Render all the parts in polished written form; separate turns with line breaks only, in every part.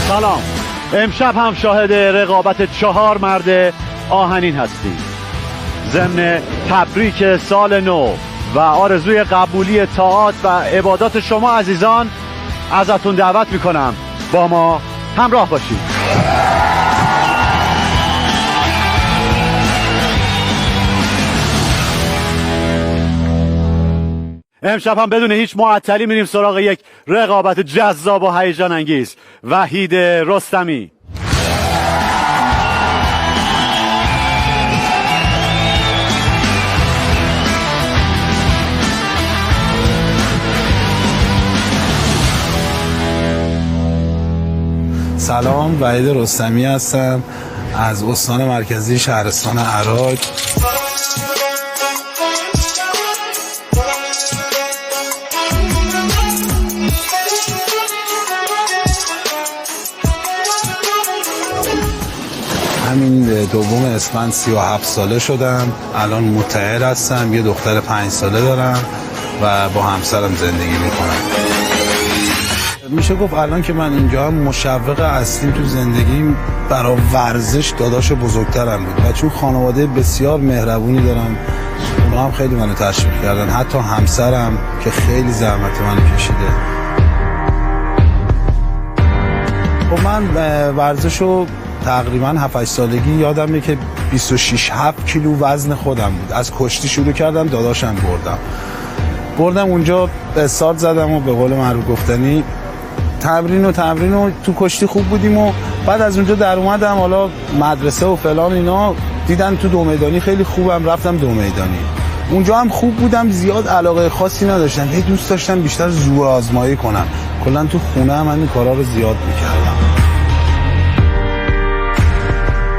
سلام. امشب هم شاهد رقابت 4 مرد آهنین هستیم. ضمن تبریک سال نو و آرزوی قبولی طاعات و عبادات شما عزیزان ازتون دعوت میکنم با ما همراه باشید. امشب هم بدون هیچ معطلی میریم سراغ یک رقابت جذاب و هیجان انگیز. وحید رستمی.
سلام، وحید رستمی هستم از استان مرکزی شهرستان عراق. همین دوم اسفند 37 ساله شدم. الان متعهد هستم، یه دختر 5 ساله دارم و با همسرم زندگی میکنم. میشه گفت الان که من اینجا هم مشوق اصلی تو زندگیم برای ورزش داداش بزرگترم بود و چون خانواده بسیار مهربونی دارم اونا هم خیلی منو تشویق کردن، حتی همسرم که خیلی زحمت منو کشیده. خب من ورزشو تقریبا 7-8 سالگی یادمه که 26-7 کیلو وزن خودم بود. از کشتی شروع کردم، داداشم بردم اونجا استارت زدم و به قول معروف گفتنی تمرین و تو کشتی خوب بودیم و بعد از اونجا در اومدم حالا مدرسه و فلان اینا، دیدن تو دو میدانی خیلی خوبم، رفتم دو میدانی. اونجا هم خوب بودم، زیاد علاقه خاصی نداشتم، هی دوست داشتم بیشتر زور آزمایی کنم. کلا تو خونه هم این کارا رو زیاد میکردم.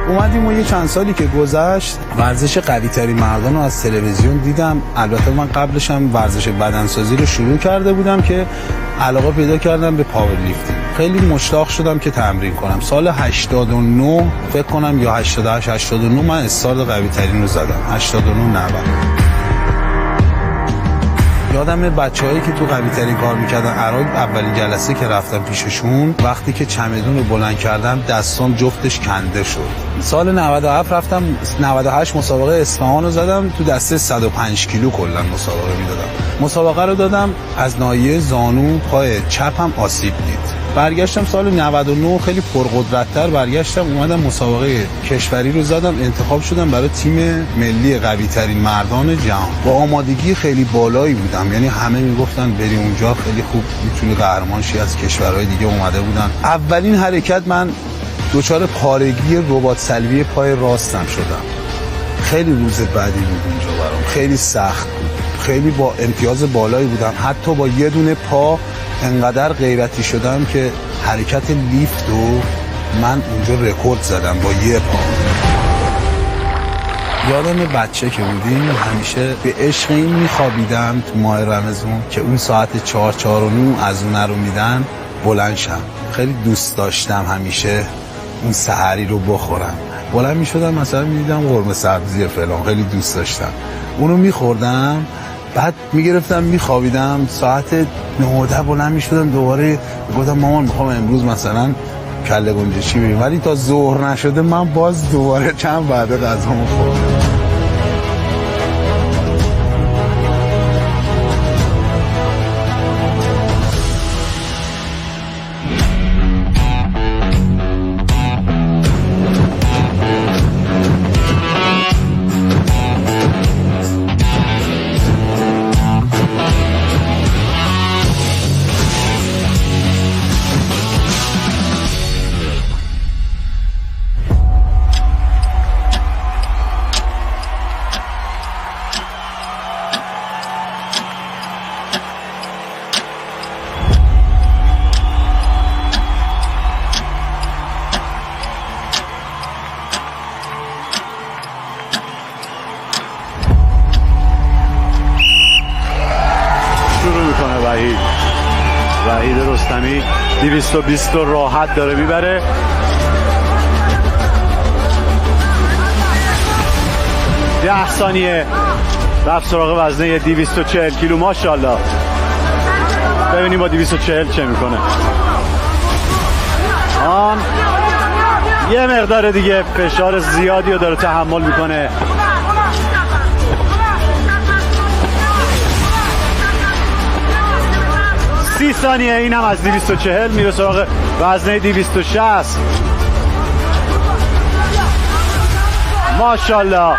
اومدیم و یه چند سالی که گذشت ورزش قوی ترین مردان رو از تلویزیون دیدم. البته من قبلش هم ورزش بدنسازی رو شروع کرده بودم که علاقه پیدا کردم به پاور لیفتینگ. خیلی مشتاق شدم که تمرین کنم. سال 89 فکر کنم یا 88-89 من استارت قوی ترین رو زدم. 89-90 یادم بچه‌هایی که تو قوی ترین کار میکردن عراق، اولین جلسه که رفتم پیششون وقتی که چمدون رو بلند کردم دستام جفتش کنده شد. سال 97 رفتم 98 مسابقه اصفهان رو زدم، تو دسته 105 کیلو کلا مسابقه میدادم. مسابقه رو دادم، از ناحیه زانو پای چپم آسیب دید. برگشتم سال 99 خیلی پرقدرت‌تر برگشتم، اومدم مسابقه کشوری رو زدم، انتخاب شدم برای تیم ملی قوی ترین مردان جهان. با آمادگی خیلی بالایی بودم، یعنی همه میگفتن بری اونجا خیلی خوب میتونی قهرمان شی، از کشورهای دیگه اومده بودن. اولین حرکت من دچار پارگی رباط صلیبی پای راستم شدم. خیلی روز بعدی بود اونجا برام، خیلی سخت بود، خیلی با امتیاز بالایی بودم. حتی با یه دونه پا انقدر غیرتی شدم که حرکت لیفت رو من اونجا رکورد زدم با یه پا. یادم بچه که بودیم همیشه به عشق این میخوابیدم تو ماه رمضان که اون ساعت 4-4:09 از اون رو میدن بلند شم. خیلی دوست داشتم همیشه اون سحری رو بخورم. بلند میشدم مثلا میدیدم قرمه سبزی فلان، خیلی دوست داشتم اونو میخوردم. بعد میگرفتم میخوابیدم، ساعت 9 بلند میشدم دوباره گفتم مامان میخوام امروز مثلا کله گنجشی بریم، ولی تا ظهر نشده من باز دوباره چند بعد غذامو خوردم.
وحید رستمی 220 راحت داره میبره. ده ثانیه رفت سراغ وزنه 240 کیلو. ماشاءالله. ببینیم با 240 چه میکنه. یه مقدار دیگه فشار زیادی رو داره تحمل میکنه. سی ثانیه اینم از 240 میره سراغ وزنه 260. ماشاءالله.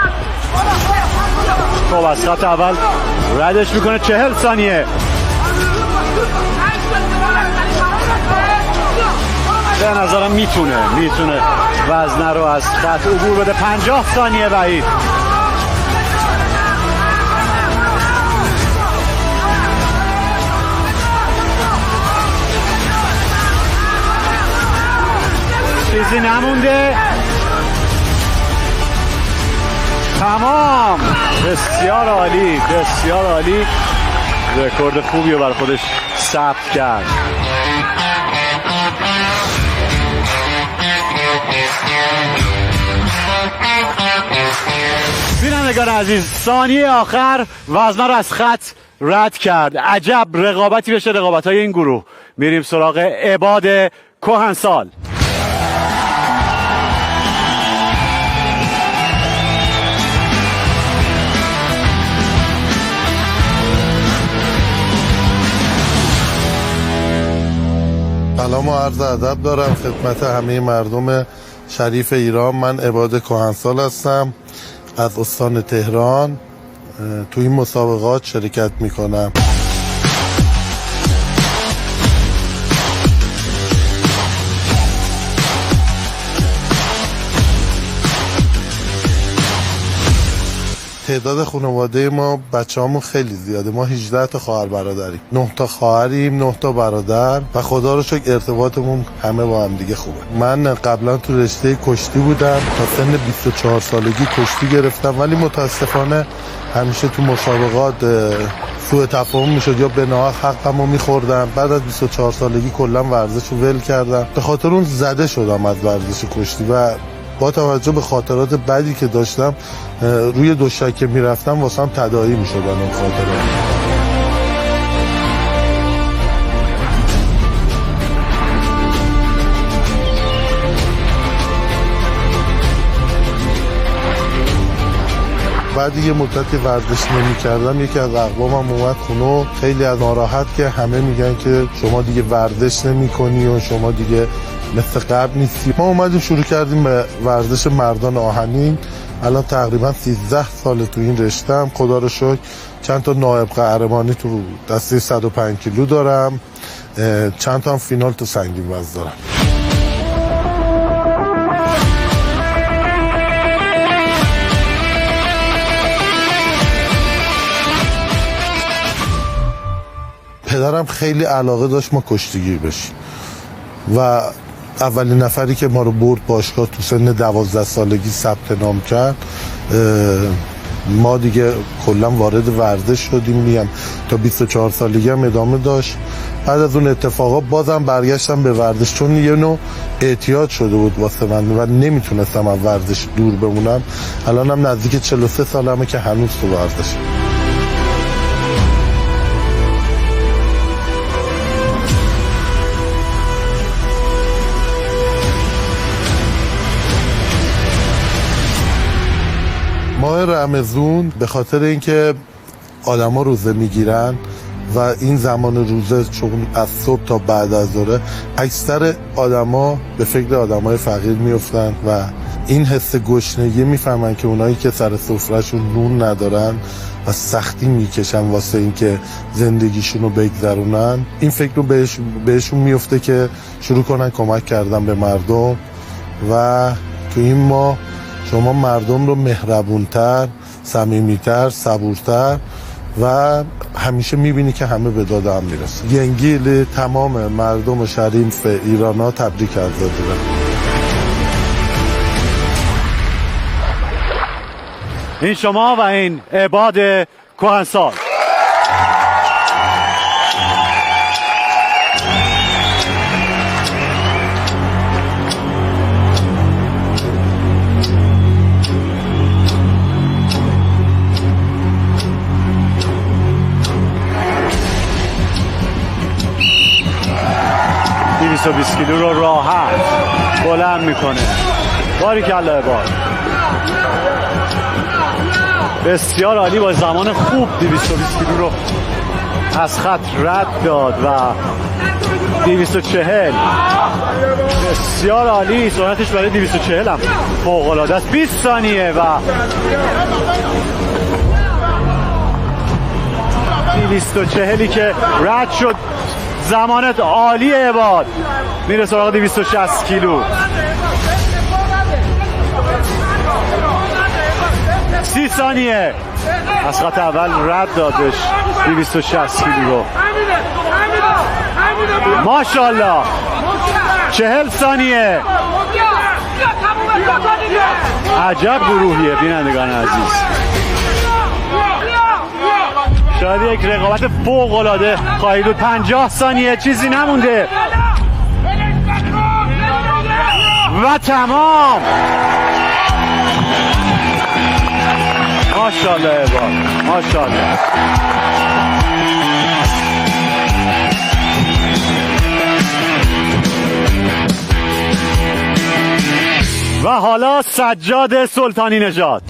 خب از خط اول ردش میکنه. 40 ثانیه. به نظرم میتونه وزنه رو از خط عبور بده. 50 ثانیه وحید. چیزی نمونده. تمام. بسیار عالی، بسیار عالی. رکورد خوبی رو برای خودش ثبت کرد. بینندگان عزیز، ثانیه آخر وزنه رو از خط رد کرد. عجب رقابتی بشه رقابت‌های این گروه. میریم سراغ عباد کهنسال.
سلام و عرض ادب دارم خدمت همه مردم شریف ایران. من عباد کهنسال هستم از استان تهران. تو این مسابقات شرکت میکنم. تعداد خانواده ما بچه‌هامون خیلی زیاده. ما 18 تا خواهر برادریم. 9 تا خواهریم، 9 تا برادر و خدا رو شکر ارتباطمون همه با هم دیگه خوبه. من قبلا تو رشته کشتی بودم. تا سن 24 سالگی کشتی گرفتم ولی متاسفانه همیشه تو مسابقات سوء تفاهم میشد یا به ناحق حقمو میخوردم. بعد از 24 سالگی کلا ورزش رو ول کردم. به خاطر اون زده شدم از ورزش کشتی و با توجه به خاطرات بدی که داشتم روی دوشکه میرفتم واسم تداعی میشدن اون خاطرات. بعد یه مدتی ورزش نمی‌کردم یکی از اقوامم اومد خونه خیلی از ناراحت که همه میگن که شما دیگه ورزش نمی‌کنی و شما دیگه مثل قبل نیستی. ما اومدیم شروع کردیم به ورزش مردان آهنین. الان تقریبا 13 سال تو این رشته‌ام. خدا رو شکر چند تا نایب قهرمانی تو دسته 105 کیلو دارم. چند تا هم فینال تو سنگین وزن دارم. پدرم خیلی علاقه داشت ما کشتیگیر بشیم و اولین نفری که ما رو برد باشگاه تو سن 12 سالگی ثبت نام کرد. ما دیگه کلا وارد ورزش شدیم. میگم تا 24 سالگی هم ادامه داشت. بعد از اون اتفاقا بازم برگشتم به ورزش چون یه نوع اعتیاد شده بود واسه من و نمیتونستم از ورزش دور بمونم. الانم نزدیک 43 سالمه که هنوز تو ورزشم. ماه رمضان به خاطر اینکه آدما روزه میگیرن و این زمان روزه چون از صبح تا بعد از ظهر اکثر آدما به فکر آدمای فقیر میافتن و این حس گشنگی میفهمن که اونایی که سر سفرهشون نون ندارن و سختی میکشن واسه اینکه زندگیشون رو بگذرونن. این فکر رو بهشون میفته که شروع کنن کمک کردن به مردم و تو این ماه شما مردم رو مهربونتر، صمیمیتر، صبورتر و همیشه میبینی که همه به داد هم میرسن. ینگیل تمام مردم شریف ایران ها تبریک عرض دارم.
این شما و این عباد کهنسال. کیلو رو راحت بلند میکنه. باریکلا عباد. بسیار عالی، با زمان خوب 220 کیلو رو از خط رد داد و 240 بسیار عالی. سرعتش برای 240 هم فوق العاده است. 20 ثانیه و 240 که رد شد. زمانت عالی عباد. میره سراغ 260 کیلو. 30 ثانیه از خط اول رد دادش 260 کیلو رو. ماشاءالله. 40 ثانیه. عجب گروهیه بینندگان عزیز. شاید یک رقابت فوق العاده خواهید بود. 50 ثانیه چیزی نمونده و تمام. ماشاءالله عباد، ماشاءالله. و حالا سجاد سلطانی نژاد.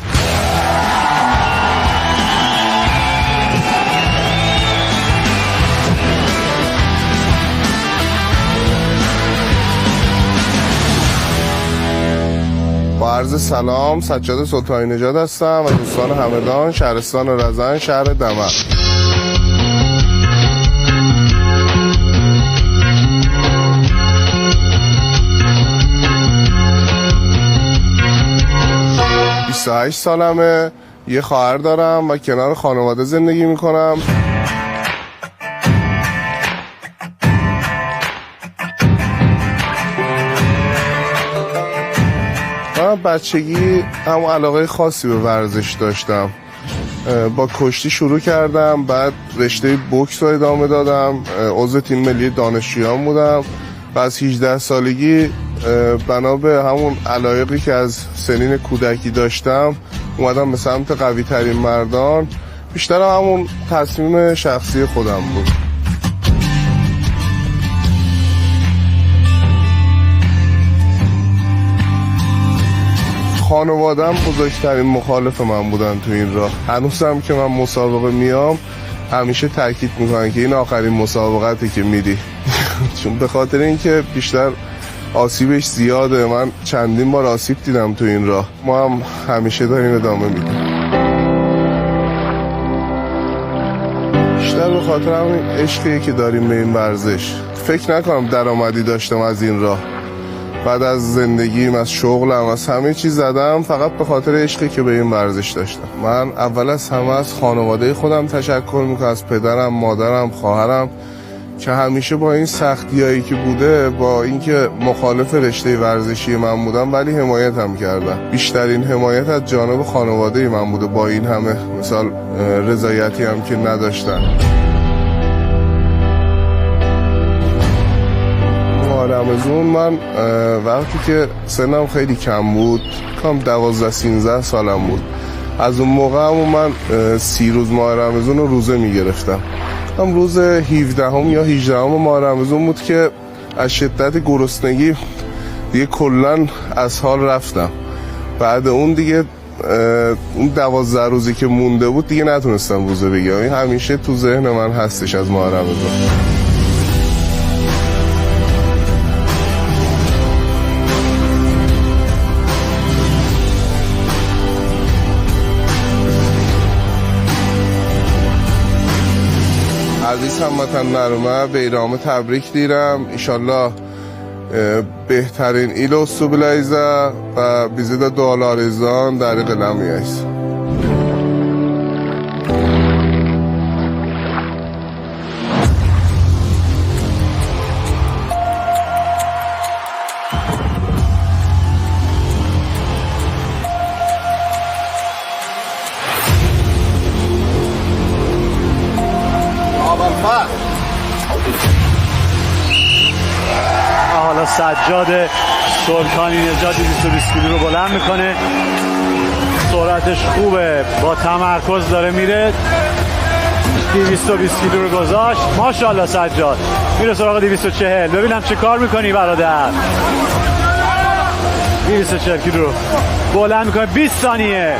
با عرض سلام، سجاد سلطانی نژاد هستم و دوستان همدان، شهرستان رزن، شهر دمر. « 28 سالمه، یه خواهر دارم و کنار خانواده زندگی میکنم. من بچگی هم علاقه خاصی به ورزش داشتم. با کشتی شروع کردم، بعد رشته بوکس رو ادامه دادم، عضو تیم ملی دانشجویان بودم و از 18 سالگی بنا به همون علایقی که از سنین کودکی داشتم اومدم به سمت قوی ترین مردان. بیشتر همون تصمیم شخصی خودم بود. خانوادم بزرگترین مخالف من بودن تو این راه. هنوزم که من مسابقه میام همیشه تاکید میکنن که این آخرین مسابقاتی که میری. چون به خاطر اینکه بیشتر آسیبش زیاده. من چندین بار آسیب دیدم تو این راه. ما هم همیشه داریم ادامه میدیم. بیشتر به خاطر همین عشقی که داریم به این ورزش. فکر نکنم درآمدی داشتم از این راه. بعد از زندگیم، از شغلم، از همه چیز زدم فقط به خاطر عشقی که به این ورزش داشتم. من اول از همه از خانواده خودم تشکر میکنم، از پدرم، مادرم، خواهرم که همیشه با این سختیایی که بوده، با اینکه مخالف رشته ورزشی من بودم ولی حمایتم کردن. بیشترین حمایت از جانب خانواده من بوده، با این همه مثال رضایتی هم که نداشتن. رمضان من وقتی که سنم خیلی کم بود، کم 12-13 سالم بود، از اون موقع من 30 روز ماه رمضان رو روزه میگرفتم. هم روز 17 یا 18 ماه رمضان بود که از شدت گرسنگی دیگه کلن از حال رفتم. بعد اون دیگه اون 12 روزی که مونده بود دیگه نتونستم روزه بگیرم. همیشه تو ذهن من هستش از ماه رمضان. عزیز هموطن نرمه به ایرامه تبریک دیرم. ایشالله بهترین ایلو سوبلایزه و بیزیده دلاریزان در قلمی است.
حالا سجاد سلطانی نژاد 220 کیلو رو بلند میکنه. سرعتش خوبه، با تمرکز داره میره. 220 کیلو رو گذاشت. ماشاءالله سجاد. میره سراغ 240. ببینم چه کار میکنی برادر. 240 کیلو رو بلند میکنه. 20 ثانیه.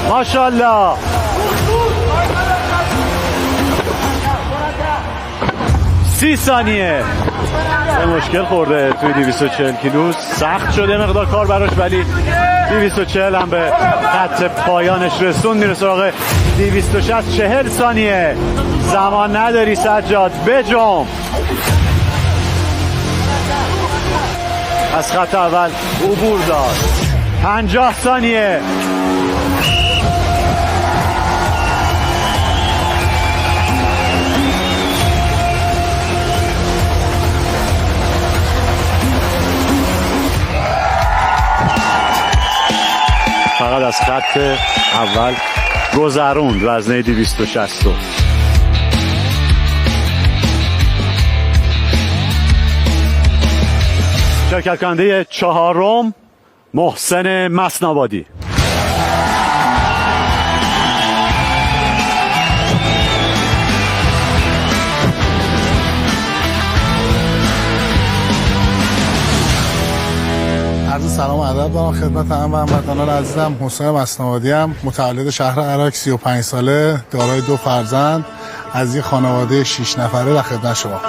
ماشاءالله. 30 ثانیه. مشکل خورده توی 240 کیلو، سخت شده مقدار کار براش، ولی 240 هم به خط پایانش رسون. میره سراغ 260. 40 ثانیه. زمان نداری سجاد، بجم. از خط اول عبور داد. 50 ثانیه. فقط از خط اول گذروند وزنه 260. شرکت کننده چهارم محسن مسنابادی.
عرض سلام و ادب دارم خدمت همه هموطنان عزیزم. حسین مسنابادی ام، متولد شهر عراق، 35 ساله، دارای 2 فرزند از یک خانواده 6 نفره در خدمت شما.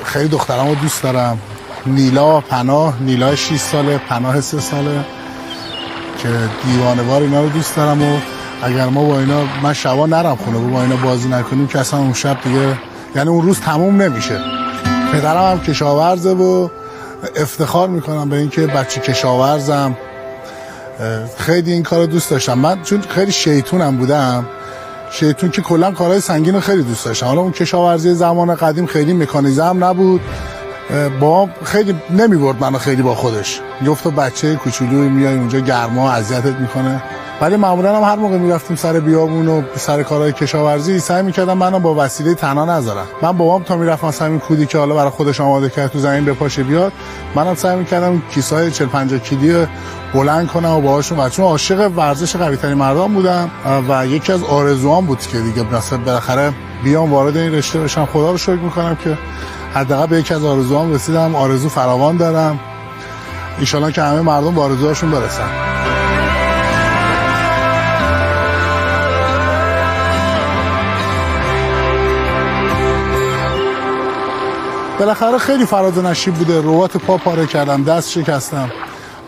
خیلی دخترامو دوست دارم. نیلا، پناه، نیلا 6 ساله، پناه 3 ساله که دیوانه‌وار اینا رو دوست دارم و اگر ما با اینا، من شبا نرم خونه و با اینا بازی نکنیم که اصلا اون شب دیگه، یعنی اون روز تموم نمیشه. پدرم هم کشاورزه و افتخار میکنم به اینکه بچه کشاورزم. خیلی این کارو دوست داشتم. من چون خیلی شیطونم بودم، شیطون که کلا کارهای سنگین رو خیلی دوست داشتم. حالا اون کشاورزی زمان قدیم خیلی مکانیزم نبود، با خیلی نمیبرد منو خیلی با خودش. گفت بچه کوچولوی میای اونجا گرما اذیتت میکنه. ولی معمولا هم هر موقع میرفتیم سر بیابون و سر کارهای کشاورزی سعی میکردم منو با وسیله تنها نذارم. من بابام تا میرفت مثلا این کودی که حالا برای خودش آماده کرد تو زمین بپاشه بیاد، منم سعی میکردم کیسهای 40-50 کیلو بلند کنم و باهاشون، چون عاشق ورزش قوی ترین مردان بودم و یکی از آرزوام بود که دیگه مثلا بالاخره بیام وارد این رشته بشم. خدا رو شکر میکنم که حداقل به یکی از آرزوام رسیدم. آرزو فراوان دارم، ان شاءالله که همه مردم به آرزوهاشون برسن. بالاخره خیلی فراز و نشیب بوده. رباط پا پاره کردم، دست شکستم.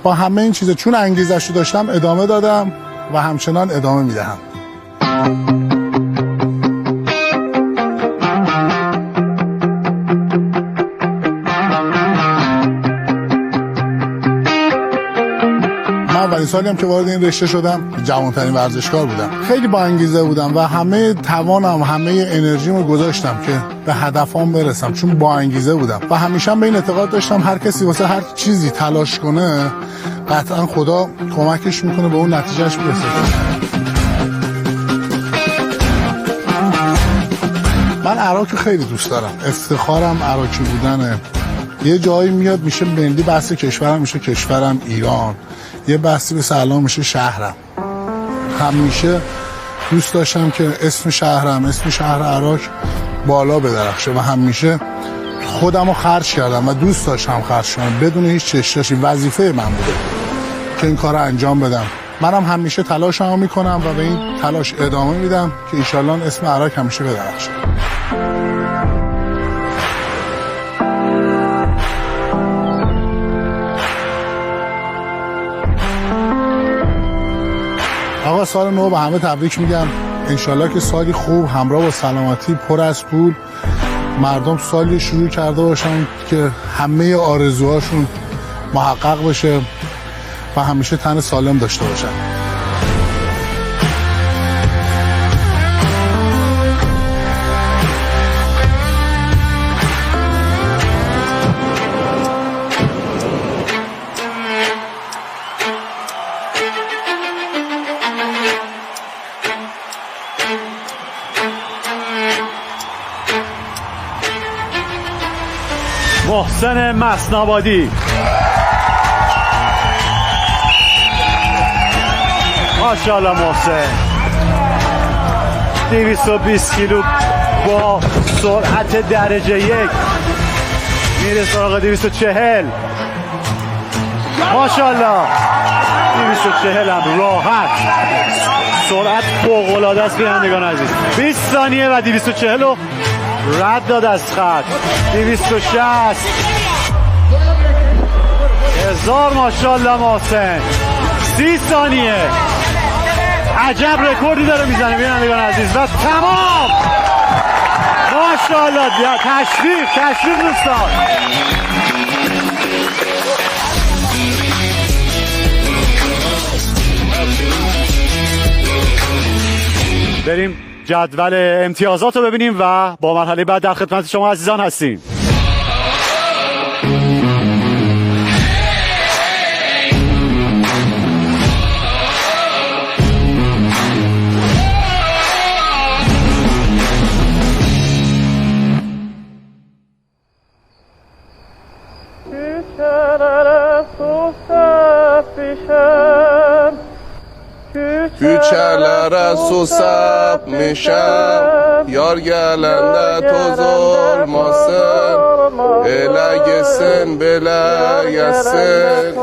با همه این چیزا چون انگیزش رو داشتم ادامه دادم و همچنان ادامه میدهم. اولین سالی هم که وارد این رشته شدم جوانترین ورزشکار بودم. خیلی با انگیزه بودم و همه توانم، همه انرژیمو گذاشتم که به هدفام برسم، چون با انگیزه بودم و همیشه به این اعتقاد داشتم هر کسی واسه هر چیزی تلاش کنه قطعا خدا کمکش میکنه به اون نتیجهش برسه. من عراق خیلی دوست دارم، افتخارم عراقی بودنه. یه جایی میاد میشه ملی بحث کشورم، میشه کشورم ایران. یه بحثی به سلام میشه شهرم. همیشه دوست داشتم که اسم شهرم، اسم شهر عراق بالا بدرخشه و همیشه خودم رو خرج کردم و دوست داشتم خرج کنم بدون هیچ چشم‌داشتی. وظیفه من بوده که این کار رو انجام بدم. منم همیشه تلاشمو میکنم و به این تلاش ادامه میدم که انشالله اسم عراق همیشه بدرخشه. آقا سال نو به همه تبریک میگم. انشالله که سالی خوب همراه با سلامتی پر از پول مردم سالی شروع کرده باشن که همه آرزوهاشون محقق بشه و همیشه تن سالم داشته باشن.
محسن مسنابادی. ماشاءالله محسن 220 کیلو با سرعت درجه 1 میره سراغ 240. ماشاءالله 240 هم راحت سرعت فوق‌العاده است. بینندگان عزیز 20 ثانیه و 240 رو رد داد از خط. 260 هزار. ماشاءالله محسن 30 ثانیه عجب رکوردی داره میزنه بینندگان عزیز و تمام. ماشاءالله تشویق دوستان. بریم جدول امتیازات رو ببینیم و با مرحله بعد در خدمت شما عزیزان هستیم.
Küçelere susap mişem Yar gelende toz olmasın Ele gitsin bele yesin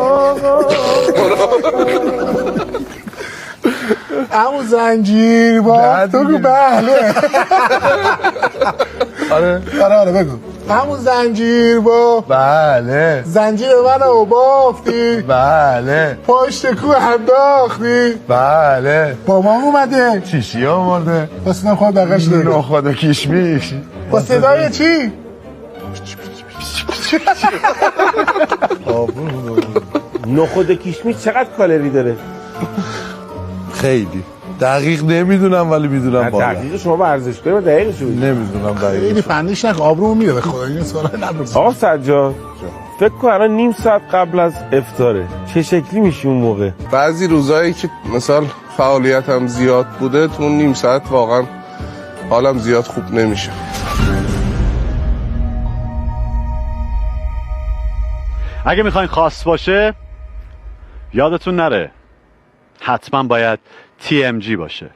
همون زنجیر با تو بگو بله آره بگو همون زنجیر با
بله
زنجیر منو بافتی
بله
پشت کو انداختی
بله
بابام اومده
چیشی آورده
بس اینم خواهد بقش داره
نخواد و کشمیش
با صدای چی؟
نخود کشمیش چقدر کالری داره؟
خیلی دقیق نمیدونم ولی میدونم بالا
دقیق شما ورزشکاری و دقیقش رو
نمیدونم
خیلی
دقیق
فندیش نکن آبرومو میره به خدا این سوال نبرد.
آقا سجاد فکر کن الان نیم ساعت قبل از افطاره چه شکلی میشی اون موقع؟
بعضی روزایی که مثلا فعالیتم زیاد بوده تو اون نیم ساعت واقعا حالم زیاد خوب نمیشه.
اگه میخواین خاص باشه یادتون نره حتما باید TMG باشه،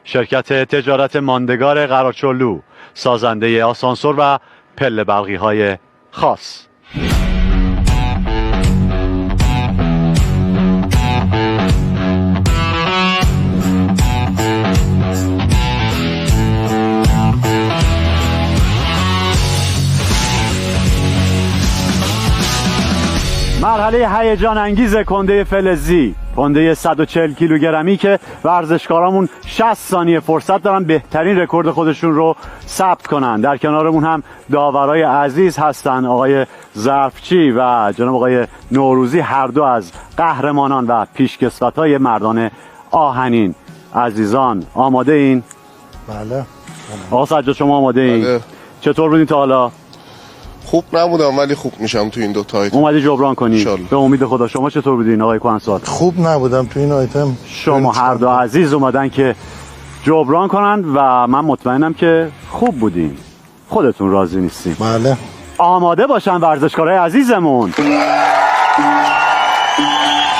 شرکت تجارت ماندگار قراچلو، سازنده آسانسور و پله برقی های خاص. مرحله هیجان انگیز کنده فلزی، کنده 140 کیلوگرمی که ورزشکارامون 60 ثانیه فرصت دارن بهترین رکورد خودشون رو ثبت کنن. در کنارمون هم داورای عزیز هستن، آقای ظرفچی و جناب آقای نوروزی، هر دو از قهرمانان و پیشکسوت‌های مردان آهنین. عزیزان آماده این؟
بله.
آقا سجاد شما آماده این؟
بله.
چطور بودین تا حالا؟
خوب نبودم ولی خوب میشم تو این دو تایت.
اومدی جبران کنی
انشالله.
به امید خدا. شما چطور بودین آقای کهنسال؟
خوب نبودم تو این آیتم.
شما هر دو عزیز اومدن که جبران کنن و من مطمئنم که خوب بودین. خودتون راضی نیستین؟
بله.
آماده باشن ورزشکارای عزیزمون.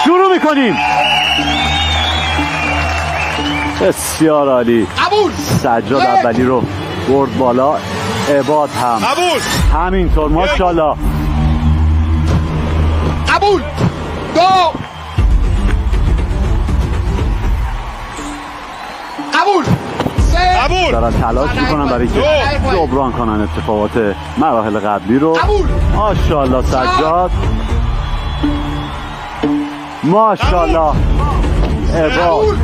شروع میکنیم. بسیار عالی.
قبول.
سجاد اولی رو برد بالا، عباد هم
قبول.
همینطور. ماشاءالله.
قبول. دو. قبول. سه.
قبول.
دارن تلاش میکنن برای که جبران کنن اتفاقات مراحل قبلی رو.
قبول.
ماشاءالله سجاد. ماشاءالله عباد.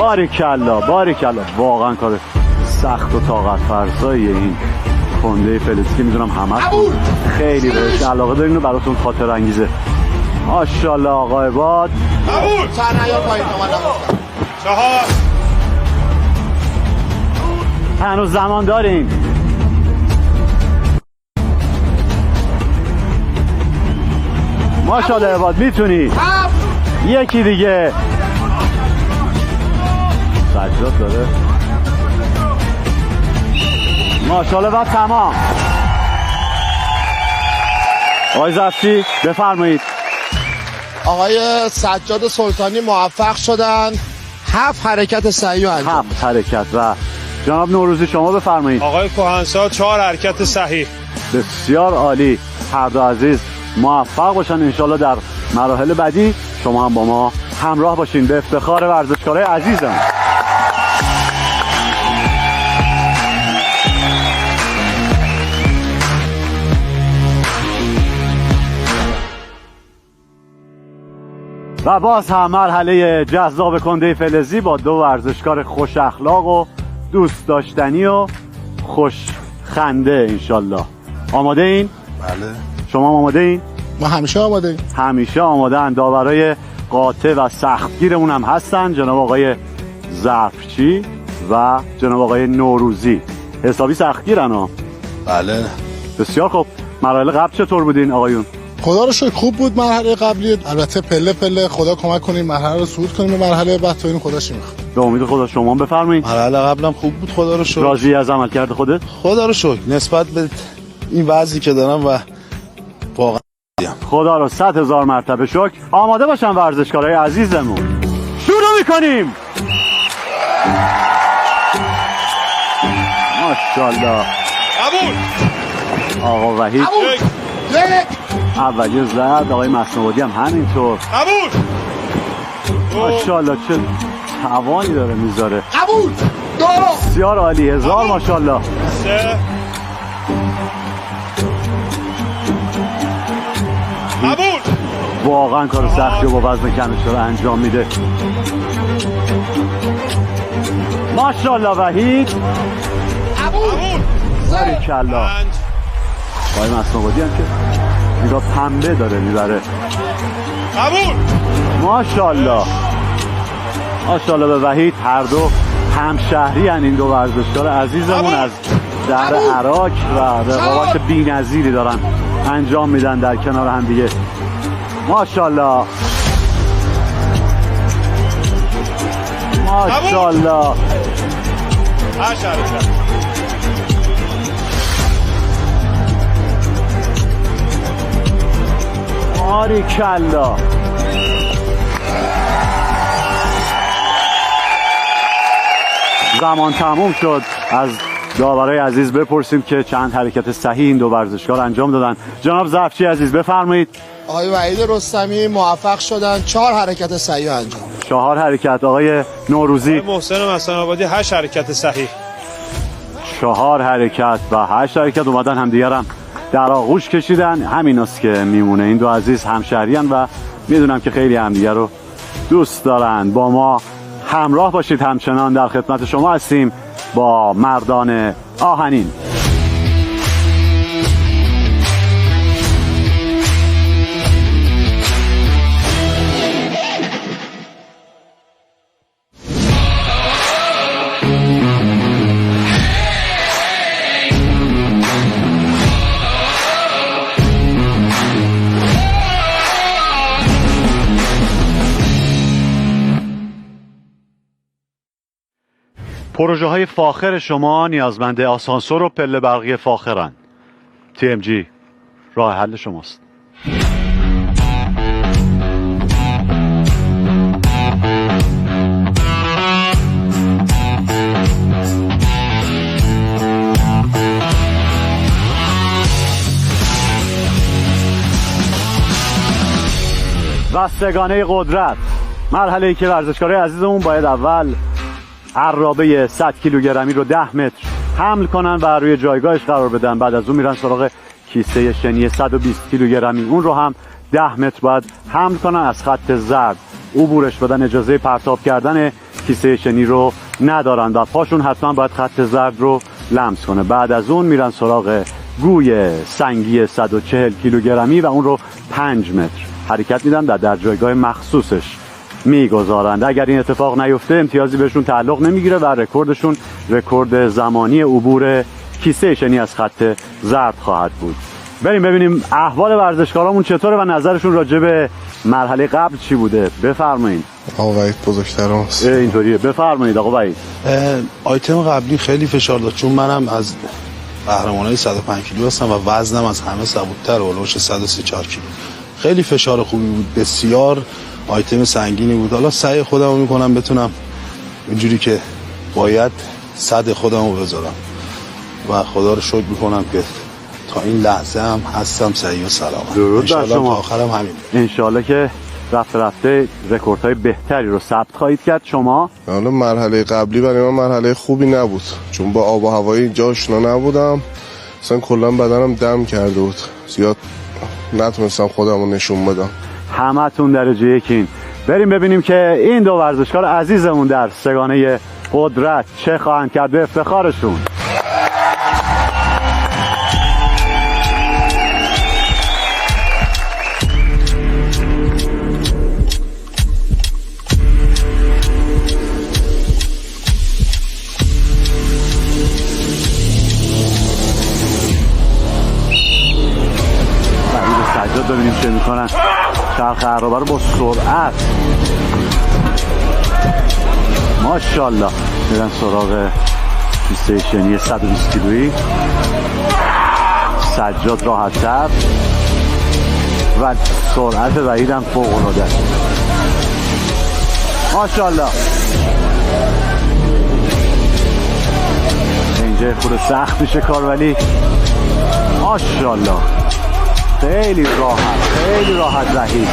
باریکالله باریکالله. واقعا کار سخت و طاقت فرسایی این کنده فلزی که میدونم همه خیلی بهش علاقه دارین و براتون خاطر انگیزه. ماشاءالله آقا عباد.
قبول. چند نیار پایین تا من نگفتم.
چهار.
هنوز زمان دارین. ماشاءالله عباد میتونی. یکی دیگه. سجاد داره. ماشاءالله و تمام. آقای ظرفچی بفرمایید.
آقای سجاد سلطانی موفق شدن
7 حرکت سعی رو انجام
7 حرکت. و جناب نوروزی شما بفرمایید.
آقای کهنسال 4 حرکت صحیح.
بسیار عالی. هر دو عزیز موفق باشن انشالله در مراحل بعدی. شما هم با ما همراه باشین به افتخار ورزشکارای عزیزم. و باز هم مرحله جذاب کنده فلزی با دو ورزشکار خوش اخلاق و دوست داشتنی و خوش خنده انشالله. آماده این؟
بله.
شما آماده این؟
ما همیشه آماده ایم.
همیشه آماده اند. داورای قاطع و سختگیرمون هم هستن، جناب آقای ظرفچی و جناب آقای نوروزی. حسابی سختگیرن ها.
بله.
بسیار خوب. مراحل قبل چطور بودین آقایون؟
خدا رو شکر خوب بود مرحله قبلی. البته پله پله خدا کمک کنیم مرحله رو صعود کنیم به مرحله بعد. تو این خدا چی میخواد؟
به امید خدا. شما بفرمایید.
مرحله قبلم خوب بود خدا رو شکر.
راضی از عملکرد خودت؟
خدا رو شکر نسبت به این وضعی که دارم و واقعا
خدا رو 100,000 مرتبه شکر. آماده باشن ورزشکارای عزیزمون. شروع میکنیم. ماشاءالله.
قبول.
آقا وحید اولی زد. آقای مصنوعی هم همینطور.
قبول.
ماشاءالله چه توانی داره میذاره.
قبول.
بسیار عالی. 1000 ماشاءالله.
3. قبول.
واقعا کار سختی رو با وزن کمش داره انجام میده. ماشاءالله وحید.
قبول.
باریکلا.
5.
آقای مصنوعی هم که نگاه پنبه داره میبره.
قبول.
ماشاءالله. ماشاءالله به وحید. هر دو همشهری هن این دو ورزشکار عزیزمون از شهر عراق و رقابت بی‌نظیری دارن انجام میدن در کنار هم دیگه. ماشاءالله. ماشاءالله.
8 حرکت.
باریکلا. زمان تموم شد. از داورای عزیز بپرسیم که چند حرکت صحیح این دو ورزشکار انجام دادن. جناب ظرفچی عزیز بفرمایید.
آقای وحید رستمی موفق شدن 4 حرکت سعی انجام.
4 حرکت. آقای نوروزی.
محسن مسن آبادی 8 حرکت صحیح.
4 حرکت و 8 حرکت اومدن همدیگر هم در آغوش کشیدن. همین است که میمونه. این دو عزیز همشهریان و میدونم که خیلی همدیگر رو دوست دارن. با ما همراه باشید. همچنان در خدمت شما هستیم با مردان آهنین. پروژه های فاخر شما نیازمند آسانسور و پله برقی فاخرن. TMG راه حل شماست. و سگانه قدرت. مرحله ای که ورزشکارای عزیزمون باید اول عرابه 100 کیلوگرمی رو 10 متر حمل کنن و روی جایگاهش قرار بدن. بعد از اون میرن سراغ کیسه شنی 120 کیلوگرمی. اون رو هم 10 متر باید حمل کنن. از خط زرد عبورش بدن. اجازه پرتاب کردن کیسه شنی رو ندارن و پاشون حتما باید خط زرد رو لمس کنه. بعد از اون میرن سراغ گوی سنگی 140 کیلوگرمی و اون رو 5 متر حرکت میدن و در جایگاه مخصوصش میگذارند. اگر این اتفاق نیفته امتیازی بهشون تعلق نمیگیره و رکوردشون رکورد زمانی عبور کیسه شنی از خط زرد خواهد بود. بریم ببینیم احوال ورزشکارامون چطوره و نظرشون راجع به مرحله قبل چی بوده. بفرمایید.
آقا وحید بزرگترم است.
اینطوریه. بفرمایید آقا وحید.
آیتم قبلی خیلی فشار داد چون منم از قهرمانای 105 کیلو هستم و وزنم از همه سبک‌تر اولش 134 کیلو. خیلی فشار خوبی بود. بسیار آیتم سنگینی بود. حالا سعی خودمو میکنم بتونم اینجوری که باید صد خودمو بذارم و خدا رو شکر میکنم که تا این لحظه هم هستم صحیح و سلامت.
درود بر شما.
تا آخرم همین.
انشالله که رفته رفته رکوردهای بهتری رو ثبت خواهید کرد. شما
حالا مرحله قبلی برای من مرحله خوبی نبود، چون با آب و هوای اینجا آشنا نبودم، اصلا کلا بدنم دم کرده بود، زیاد نتونستم خودم رو نشون بدم.
همتون درجه یکین. بریم ببینیم که این دو ورزشکار عزیزمون در سگانه قدرت چه خواهند کرد به افتخارشون. سجاد ببینیم چه میکنن. چرخ عرابه رو با سرعت ماشاءالله میرن سراغ پیسته شنی 120 کیلویی. سجاد راحت‌تر و سرعت وحید هم فوق‌العاده است. ماشاءالله اینجا خود سخت میشه کار، ولی ماشاءالله خیلی راحت وحید.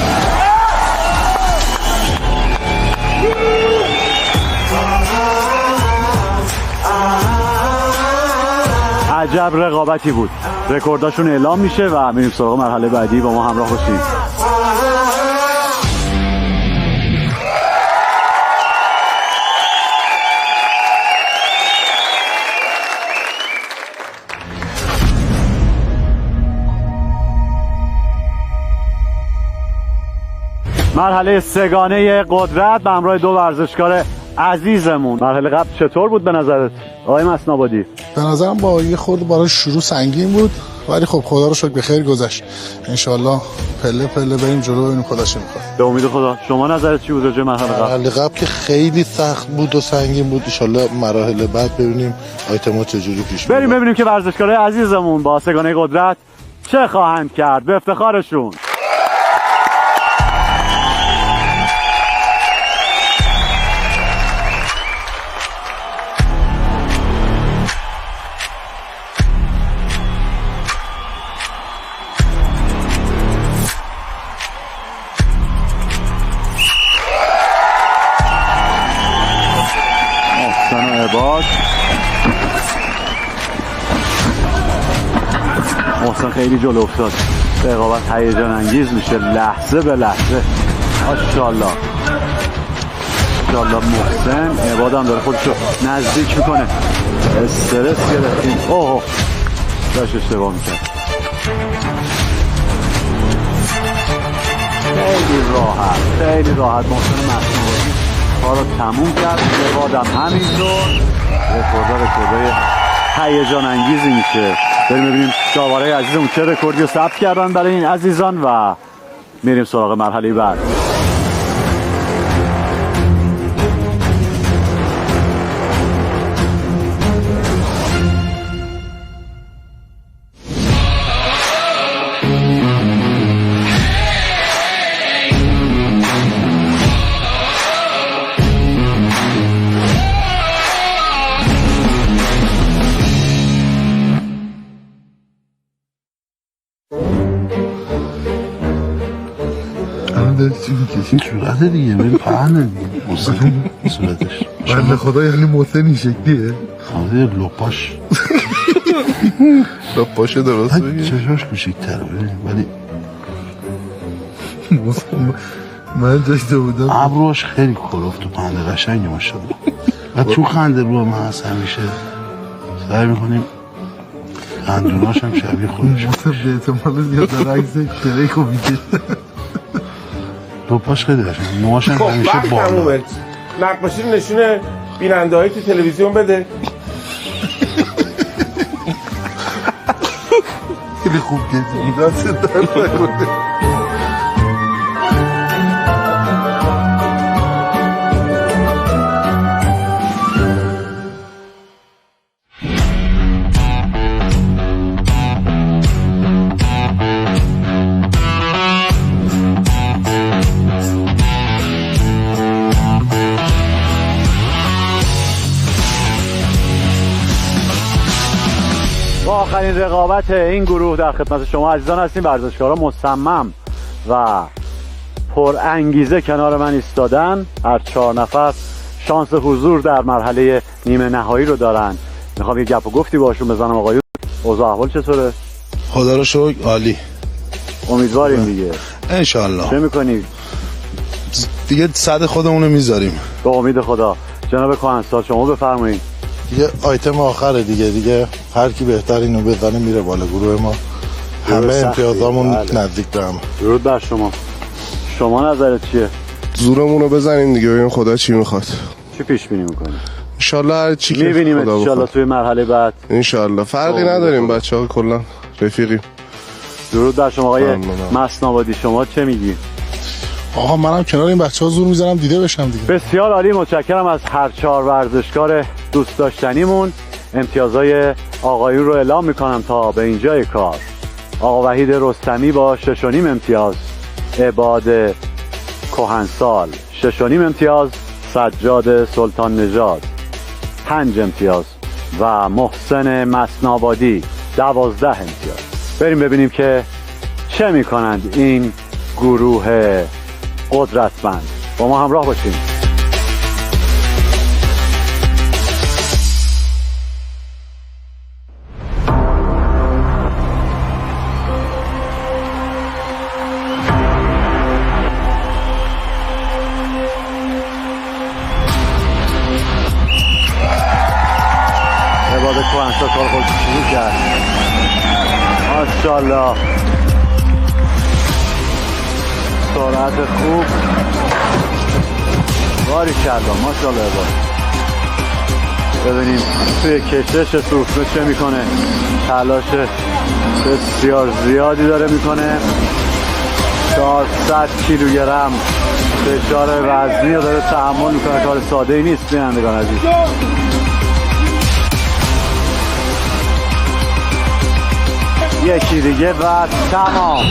عجب رقابتی بود. رکورداشون اعلام میشه و میریم سراغ مرحله بعدی. با ما همراه باشید. مرحله سگانه قدرت به همراه دو ورزشکار عزیزمون. مرحله قبل چطور بود به نظرت آقای مسنابادی؟
به نظرم با یه خورده برای شروع سنگین بود، ولی خب خدا رو شکر به خیر گذشت. انشالله پله پله بریم جلو ببینیم خدا چه می‌خواد.
به امید خدا. شما نظرت چی بود راجع به مرحله قبل؟
مرحله قبل که خیلی سخت بود و سنگین بود. ان مراحل بعد ببینیم آیتم‌ها چجوری پیش میره.
بریم ببینیم که ورزشکارای عزیزمون با سگانه قدرت چه خواهند کرد به افتخارشون. محسن خیلی جلو افتاد. رقابت هیجان انگیز میشه لحظه به لحظه. ماشاءالله محسن عباد هم داره خودشو نزدیک میکنه. استرس گرفتیم. اوه داشت اشتباه میکرد. خیلی راحت محسن مسنابادی کارو تموم کرد. عباد هم همینطور. رکوردای هیجان انگیزی میشه. بریم ببینیم داورای عزیزمون چه رکوردی رو ثبت کردن برای این عزیزان و میریم سراغ مرحله بعد.
این صورت دیگه ببین پهنه دیگه صورتش بنده خدا یعنی محسن این شکلیه خواهده لپاش
لپاش درست بگیر
چشاش کوچیک‌تره ولی من داشته بودم ابروش خیلی کلفت و پهنه قشنگه ماشاءالله و تو خنده رو من هست همیشه سعی میکنیم خندوناش هم شبیه خودش محسن به احتمال زیاد در عکس کلیک رو میکشه لپاش خیلی قشنگه موهاش هم همیشه بالا.
نقاشی رو نشون بیننده‌های تو تلویزیون بده.
خیلی خوب گفتی دست در نکنه.
آخرین رقابت این گروه در خدمت شما عزیزان هستیم. ورزشکاران مصمم و پر انگیزه کنار من ایستادن. هر 4 نفر شانس حضور در مرحله نیمه نهایی رو دارن. میخوام یه گپ و گفتی باشون بزنم. آقایون اوضاع احوال چطوره؟
خدا رو شکر عالی.
امیدواریم دیگه.
انشالله.
چه میکنی؟
دیگه صد خودمونو میذاریم.
به امید خدا. جناب کهنسال شما بفرمایید.
دیگه آیتم آخره دیگه هر کی بهتر اینو بزنه میره بالا. گروه ما همه امتیازامون نزدیک به هم.
درود بر شما. شما نظرت چیه؟
زورمون رو بزنیم دیگه، ببینیم خدا چی میخواد.
چی پیش بینی میکنی؟
انشالله هر چی که
میبینیم
خدا
انشالله
بخواد.
توی مرحله بعد.
انشالله فرقی نداریم، بچه‌ها کلا رفیقیم.
درود بر شما آقای مسنابادی. شما چه میگی؟
آقا منم کنار این بچه‌ها زور میزنم دیده بشم دیگه.
بسیار عالی. متشکرم از هر 4 ورزشکار دوست داشتنیمون. امتیازهای آقایون رو اعلام میکنم تا به اینجای کار. آقا وحید رستمی با 6.5 امتیاز، عباد کهنسال 6.5 امتیاز، سجاد سلطان نژاد 5 امتیاز و محسن مسنابادی 12 امتیاز. بریم ببینیم که چه میکنند این گروه قدرتمند. با ما همراه باشیم. عباد کهنسال کار خودش شروع کرد. ماشاءالله. سرعت خوب. باری کردم. ماشاءالله عباد. ببینیم توی کشش سوسمه چه میکنه. تلاش بسیار زیادی داره میکنه. 400 کیلوگرم فشار وزنی رو داره تحمل میکنه. کار ساده ای نیست بینندگان عزیز. یکی دیگه و تمام.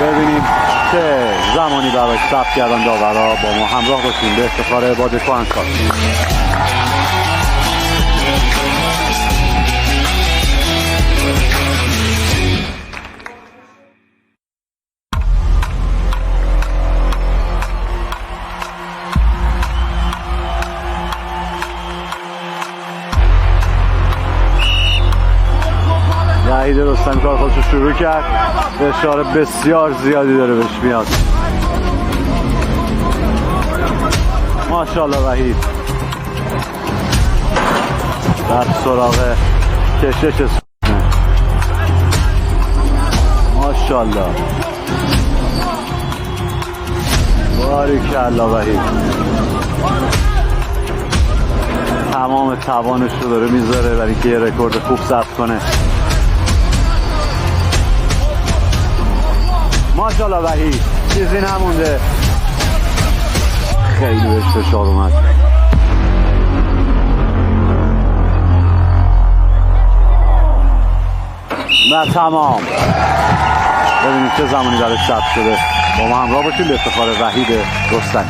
ببینیم چه زمانی براش ثبت کردن داورا. با ما همراه باشیم به افتخار عباد کهنسال. وحید رستمی کار خودش رو شروع کرد. اشاره بسیار زیادی داره بهش میاد. ماشاءالله وحید رفت سراغ کشش سوزنه. ماشاءالله. باریکالله وحید تمام توانش رو داره میذاره برای اینکه یه رکورد خوب ثبت کنه. ماشاءالله وحید چیزی نمونده. خیلی بهش فشار اومد. و تمام. ببینید چه زمانی براش ثبت شده. با ما همراه باشیم به افتخار وحید رستمی.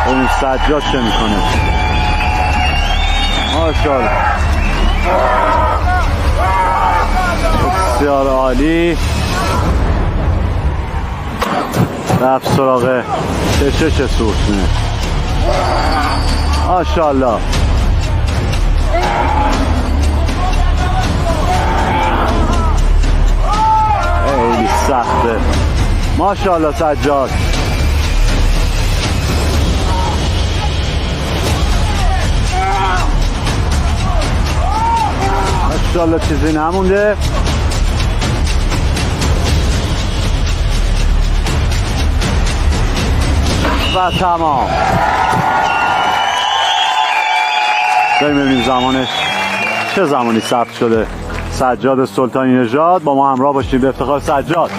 ببینید سجاد چه میکنه. ماشاءالله بسیار عالی. رفت سراغ کشش سوسمه. ماشاءالله خیلی سخته. ماشاءالله سجاد. ماشاءالله چیزی نمونده. و تمام. بریم ببینیم زمانش چه زمانی ثبت شده. سجاد سلطانی نژاد با ما همراه باشیم به افتخار سجاد.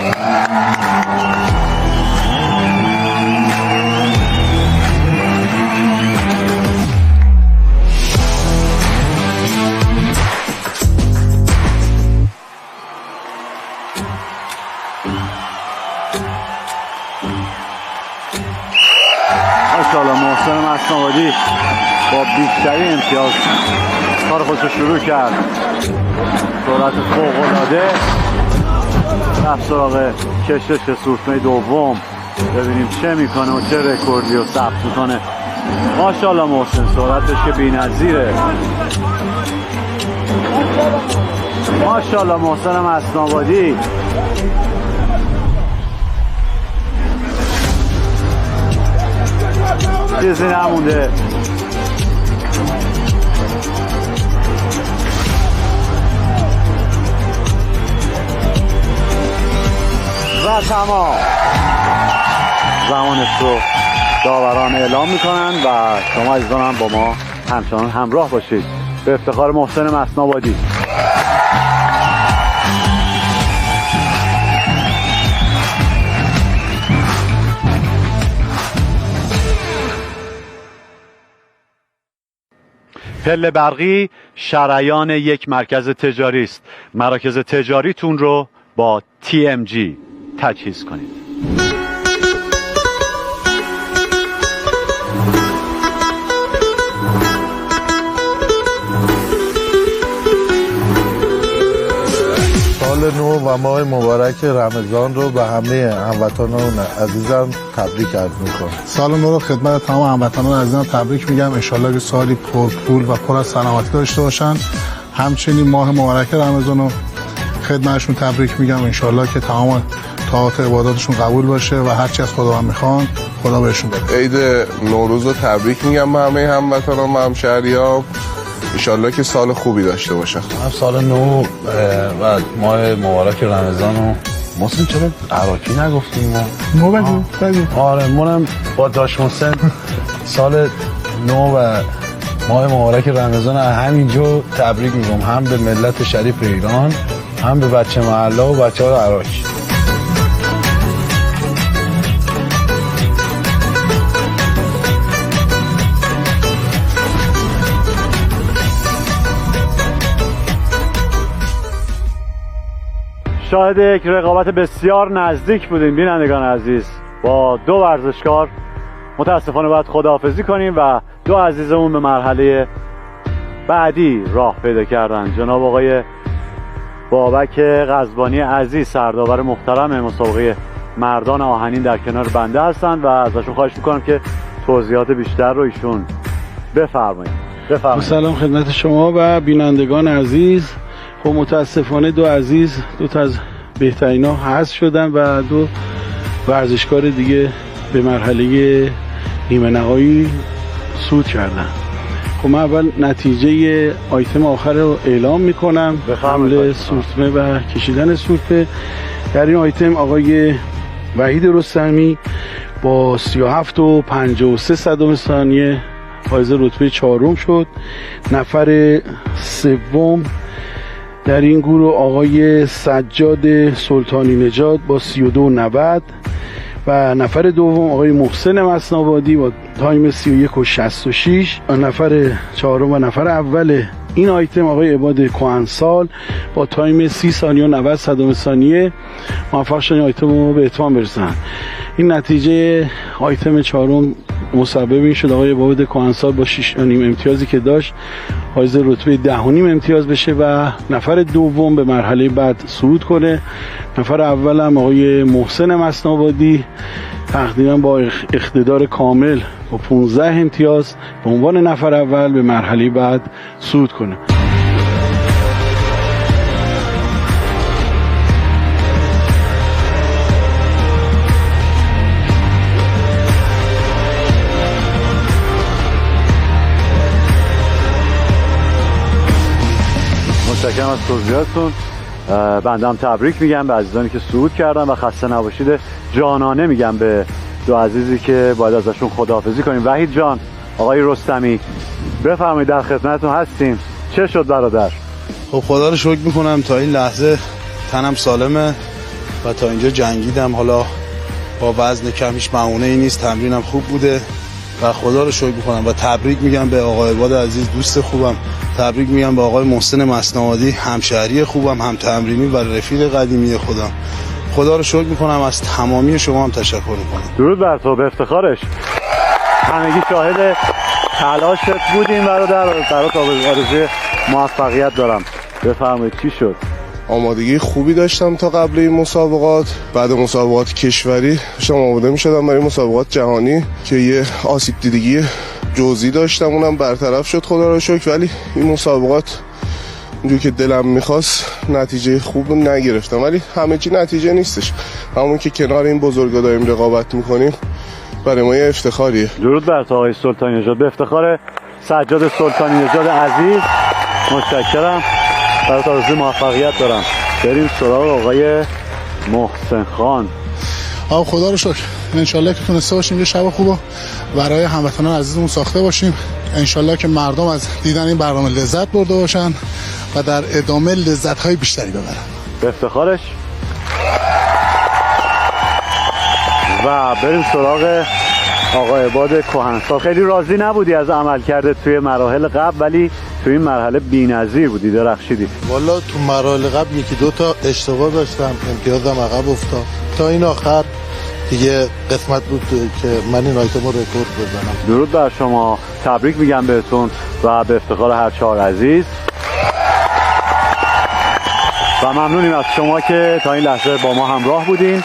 ماشاءالله محسن مسنوادی با بیشترین امتیاز کار خودش شروع کرد. سرعت فوق‌العاده. رفت سراغ کشش سورتمه دوم. ببینیم چه میکنه و چه رکوردی رو ثبت میکنه. ماشاءالله محسن سرعتش که بی‌نظیره. ماشاءالله محسن مسنوادی. چیزی نمونده. و تمام زمانش رو داوران اعلام میکنن و شما عزیزان هم با ما همچنان همراه باشید به افتخار محسن مسنوادی. پل برقی شریان یک مرکز تجاری است. مراکز تجاریتون رو با TMG تجهیز کنید.
سال نو و ماه مبارک رمضان رو به همه هموطنان عزیزم تبریک عرض میکنم.
سال نو رو خدمت تمام هموطنان عزیزم تبریک میگم. انشالله که سالی پرپول و پر از سلامتی داشته باشن. همچنین ماه مبارک رمضان رو خدمتشون تبریک میگم. انشالله که تمام طاعات عباداتشون قبول باشه و هرچی از خدا میخوان خدا بهشون بده.
عید نوروز رو تبریک میگم به همه هموطنان و همشهریام. انشالله که سال خوبی داشته باشن.
سال نو و ماه مبارک رمضان رو محسن چرا عراقی نگفتیم ما؟
بگو.
آره منم با داش محسن سال نو و ماه مبارک رمضان همینجا تبریک میگم، هم به ملت شریف ایران، هم به بچه محله و بچه ها عراق.
شاهد یک رقابت بسیار نزدیک بودیم بینندگان عزیز با دو ورزشکار. متاسفانه باید خداحافظی کنیم و دو عزیزمون به مرحله بعدی راه پیدا کردن. جناب آقای بابک قزبانی عزیز سرداور محترم مسابقه مردان آهنین در کنار بنده هستند و ازشون خواهش میکنم که توضیحات بیشتر رو ایشون بفرمایید.
سلام خدمت شما و بینندگان عزیز. خب متاسفانه دو عزیز، دو تا از بهترین ها حذف شدن و دو ورزشکار دیگه به مرحله نیمه نهایی صعود کردن. خب من اول نتیجه آیتم آخر رو اعلام میکنم. حمل سورتمه و کشیدن سورتمه. در این آیتم آقای وحید رستمی با 37 و 53 صدم ثانیه حائز رتبه 4 شد. نفر سوم در این گروه آقای سجاد سلطانی نژاد با 32 و 90 و نفر دوم آقای محسن مسنوادی با تایم 31 و 66. نفر چهارم و نفر اول این آیتم آقای عباد کهنسال با تایم 30 ثانیه و 90 صدم ثانیه موفق شدن آیتم رو به اتمام برسن. این نتیجه آیتم چهارم مسبب این شد آقای عباد کهنسال با 6.5 امتیازی که داشت حائز رتبه 10.5 امتیاز بشه و نفر دوم به مرحله بعد صعود کنه. نفر اول هم آقای محسن مسنوادی تقریبا با اقتدار کامل با 15 امتیاز به عنوان نفر اول به مرحله بعد صعود کنه.
متشکرم از توضیحاتتون. بنده هم تبریک میگم به عزیزانی که صعود کردن و خسته نباشید جانانه میگم به دو عزیزی که باید ازشون خداحافظی کنیم. وحید جان، آقای رستمی بفرمایید، در خدمتتون هستیم. چه شد برادر؟
خب خدا رو شکر میکنم تا این لحظه تنم سالمه و تا اینجا جنگیدم. حالا با وزن کم هیچ معونه‌ای نیست، تمرینم خوب بوده و خدا رو شکر میکنم و تبریک میگم به آقای عباد عزیز دوست خوبم. تبریک میگم به آقای محسن مسنوادی همشهری خوبم، هم تمرینی و رفیق قدیمی خودم. خدا رو شکر میکنم. از تمامی شما هم تشکر میکنم.
درود بر تو، به افتخارش. همگی شاهد تلاشت بودیم برادر. برات آرزوی موفقیت دارم. بفرمایید چی شد؟
آمادگی خوبی داشتم تا قبل این مسابقات. بعد مسابقات کشوری داشتم آماده می شدم برای مسابقات جهانی که یه آسیب دیدگی جزئی داشتم، اونم برطرف شد خدا را شکر. ولی این مسابقات اونجوری که دلم میخواست نتیجه خوب نگرفتم، ولی همه چی نتیجه نیستش. همون که کنار این بزرگا داریم رقابت میکنیم برای ما یه افتخاریه.
درود بر تو آقای سلطانی نژاد. به افتخار سجاد سلطانی نژاد عزیز متشکرم. برات آرزوی موفقیت دارم. بریم سراغ آقای محسن خان.
خدا رو شکر، انشالله که تونسته باشیم یه شب خوب برای هموطنان عزیزمون ساخته باشیم. انشالله که مردم از دیدن این برنامه لذت برده باشن و در ادامه لذت‌های بیشتری ببرن.
به افتخارش. و بریم سراغ آقای عباد کهنسال. خیلی راضی نبودی از عمل کرده توی مراحل قبل، ولی توی این مرحله بی‌نظیر بودی، درخشیدی.
والا تو مراحل قبل یکی دو تا اشتباه داشتم، امتیازم عقب افتاد. تا این آخر دیگه قسمت بود که من این آیتمو رکورد بزنم.
درود بر شما، تبریک میگم بهتون و به افتخار هر چهار عزیز. و ممنونیم از شما که تا این لحظه با ما همراه بودین.